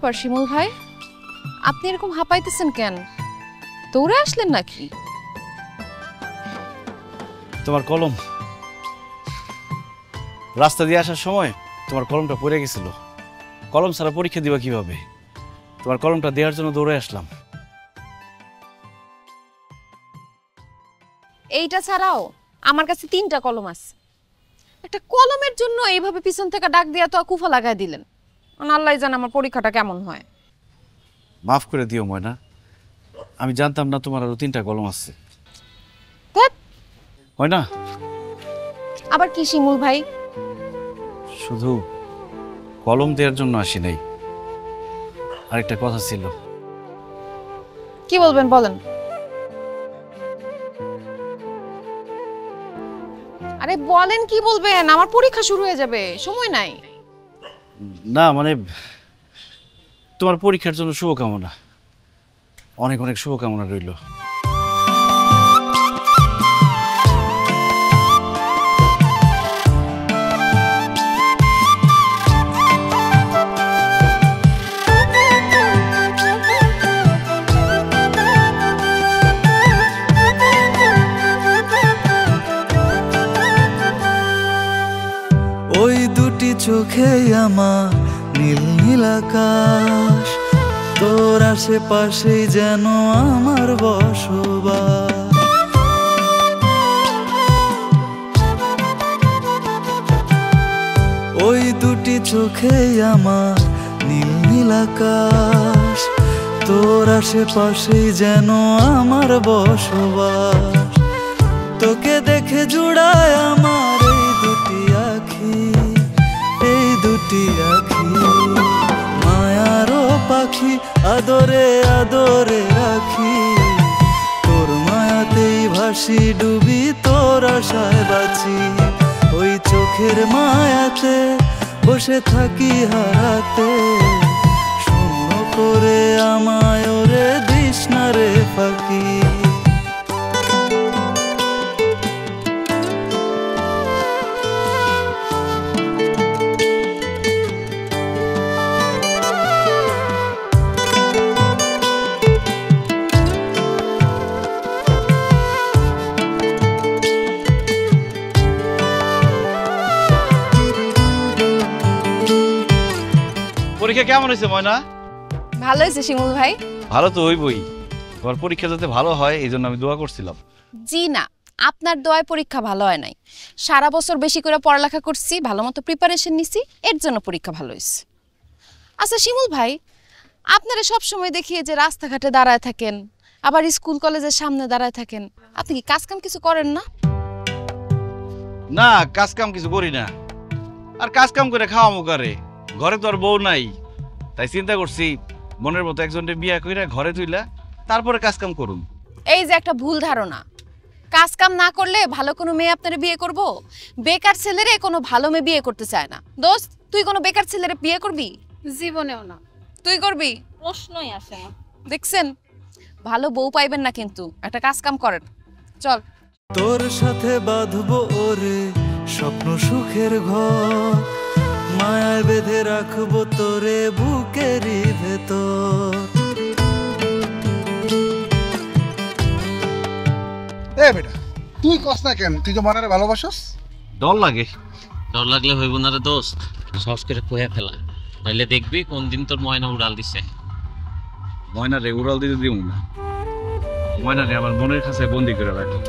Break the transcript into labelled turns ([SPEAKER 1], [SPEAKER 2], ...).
[SPEAKER 1] ব্যাপার শিমুল ভাই, আপনি এরকম হাঁপাইতেছেন কেন? দৌড়ে আসলেন নাকি?
[SPEAKER 2] তোমার কলম রাস্তা দিয়ে আসার সময় তোমার কলমটা পড়ে গেছিল। কলম ছাড়া পরীক্ষা দিবা কিভাবে? তোমার কলমটা দেওয়ার জন্য দৌড়ে আসলাম।
[SPEAKER 1] এইটা ছাড়াও আমার কাছে 3টা কলম আছে। একটা কলমের জন্য এইভাবে পিছন থেকে ডাক দিয়া তো কুফা লাগাই দিলেন। আল্লাহ জানে আমার পরীক্ষাটা কেমন হয়।
[SPEAKER 2] মাফ করে দিও ময়না, আমি জানতাম না তোমার আরো 3টা কলম আছে। হয় না?
[SPEAKER 1] আবার কি শিমুল ভাই?
[SPEAKER 2] শুধু কলম দেওয়ার জন্য আসি নাই, আরেকটা কথা ছিল।
[SPEAKER 1] কি বলবেন বলেন। আরে বলেন কি বলবেন, আমার পরীক্ষা শুরু হয়ে যাবে, সময় নাই।
[SPEAKER 2] না মানে তোমার পরীক্ষার জন্য শুভকামনা, অনেক অনেক শুভকামনা রইল।
[SPEAKER 3] ওই দুটি চোখে আমার নীল নীল আকাশ, তোর আশেপাশে যেন আমার বসবাস। ওই দুটি চোখে আমার নীল নীল আকাশ, তোর আশেপাশে যেন আমার বসবাস। তোকে দেখে জুড়ায় আমার এই দুটি আখি, এই দুটি আখি। মায়ারও পাখি আদরে আদরে রাখি, তোর মায়াতেই ভাসি ডুবি, তোর আশায় বাঁচি। ওই চোখের মায়াতে বসে থাকি হারাতে, শূন্য করে আমায় ওরে দিস না রে ফাঁকি।
[SPEAKER 2] পরীক্ষা কেমন হয়েছে ময়না?
[SPEAKER 1] ভালো হয়েছে শিমুল ভাই।
[SPEAKER 2] ভালো তো হইবই, তোমার পরীক্ষা যাতে ভালো হয় এই জন্য আমি দোয়া করছিলাম।
[SPEAKER 1] জি না, আপনার দোয়ায় পরীক্ষা ভালো হয় নাই। সারা বছর বেশি করে পড়ালেখা করছি, ভালো মতো প্রিপারেশন নিছি, এর জন্য পরীক্ষা ভালো হয়েছে। আচ্ছা শিমুল ভাই, আপনারা সব সময় দেখিয়ে যে রাস্তাঘাটে দাঁড়ায় থাকেন, আবার স্কুল কলেজের সামনে দাঁড়ায় থাকেন, আপনি কি কাজ কাম কিছু করেন না?
[SPEAKER 2] না, কাজ কাম কিছু করি না। আর কাজ কাম করে খাওয়া মুখারে, ঘরে তো আর বউ নাই, তাই চিন্তা করছি মনের মতো একজনকে বিয়ে কইরা ঘরে তুইলা তারপরে কাজ কাম করুন।
[SPEAKER 1] এই যে একটা ভুল ধারণা, কাজ কাম না করলে ভালো কোনো মেয়ে আপনারা বিয়ে করব? বেকার ছেলেরে কোনো ভালো মেয়ে বিয়ে করতে চায় না। দোস্ত, তুই কোনো বেকার ছেলেরে বিয়ে করবি?
[SPEAKER 4] জীবনেও না।
[SPEAKER 1] তুই করবি?
[SPEAKER 4] প্রশ্নই আসে না।
[SPEAKER 1] দেখছেন, ভালো বউ পাইবেন না কিন্তু, একটা কাজ কাম করেন। চল
[SPEAKER 3] তোর সাথে বাঁধবো ওরে স্বপ্ন সুখের ঘর, মায়ায় বেঁধে রাখবো তোরে বুকেরই ভেতর।
[SPEAKER 5] এ বেটা, তুই কস না কেন? তুই তো মনারে ভালোবাসস।
[SPEAKER 2] ডর লাগে।
[SPEAKER 6] ডর লাগলে হইব না রে দোস্ত, সহজ করে কইয়া ফেলা, নাইলে দেখবি কোন দিন তোর ময়না উড়াল দিছে।
[SPEAKER 2] ময়না রে উড়াল দিতে দিব না, ময়না রে আমার মনের কাছে বন্দি করে রাখি।